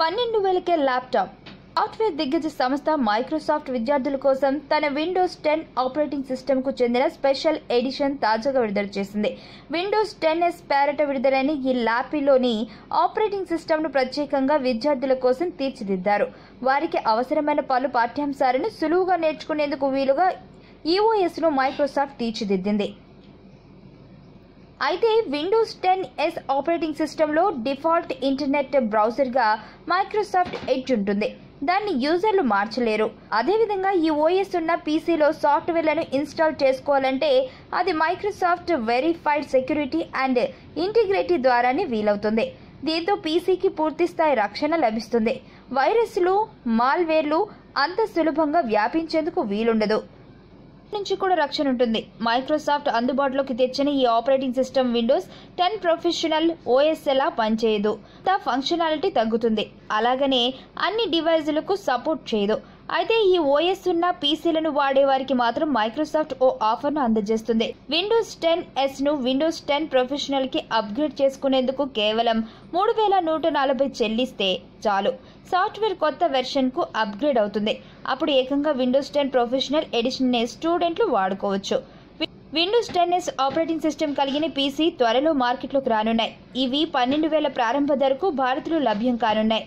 12,000కే laptop. Software దిగ్గజ సంస్థ Microsoft విద్యార్థుల కోసం తన విండోస్ 10 ఆపరేటింగ్ సిస్టమ్కు చెందిన స్పెషల్ ఎడిషన్ తాజాగా విడుదల చేసింది. విండోస్ 10s పేరిట విడుదలైన ఈ ల్యాపీలోని ఆపరేటింగ్ సిస్టమ్ను ప్రత్యేకంగా విద్యార్థుల కోసం తీర్చిదిద్దారు. వారికి అవసరమైన పలు పాఠ్యాంశాలను సులువుగా నేర్చుకునేందుకు వీలుగా ఈఓఎస్ను మైక్రోసాఫ్ట్ తీర్చిదిద్దింది. అయితే విండోస్ 10s ఆపరేటింగ్ సిస్టంలో డిఫాల్ట్ ఇంటర్నెట్ బ్రౌజర్గా మైక్రోసాఫ్ట్ ఎడ్జ్ ఉంటుంది. దాన్ని యూజర్లు మార్చలేరు. అదేవిధంగా ఈ ఓఎస్ ఉన్న పీసీలో సాఫ్ట్వేర్లను ఇన్స్టాల్ చేసుకోవాలంటే అది Microsoft verified security and integrity ద్వారానే వీలవుతుంది. దీంతో పీసీకి పూర్తిస్థాయి రక్షణ లభిస్తుంది. వైరస్లు, మాల్వేర్లు అంత సులభంగా వ్యాపించేందుకు వీలుండదు. నుంచి కూడా రక్షణ ఉంటుంది. మైక్రోసాఫ్ట్ అందుబాటులోకి తెచ్చిన ఈ operating system Windows 10 professional OS ఎలా పనిచేయదు. ఫంక్షనాలిటీ తగ్గుతుంది. అలాగనే అన్ని డివైజులకు సపోర్ట్ చేయదు. అయితే ఈ ఓఎస్ ఉన్న పీసీలను వాడేవారికి మాత్రం మైక్రోసాఫ్ట్ ఓ ఆఫర్ను అందజేస్తుంది. విండోస్ 10s ను విండోస్ 10 ప్రొఫెషనల్ కి అప్గ్రేడ్ చేసుకునేందుకు కేవలం 3,140 చెల్లిస్తే చాలు. సాఫ్ట్వేర్ కొత్త వెర్షన్ కు అప్గ్రేడ్ అవుతుంది. అప్పుడు ఏకంగా విండోస్ 10 ప్రొఫెషనల్ ఎడిషన్ ని స్టూడెంట్లు వాడుకోవచ్చు. విండోస్ 10s ఆపరేటింగ్ సిస్టమ్ కలిగిన పీసీ త్వరలో మార్కెట్లోకి రానున్నాయి. ఇవి 12,000 ప్రారంభ ధరకు భారత్లో లభ్యం కానున్నాయి.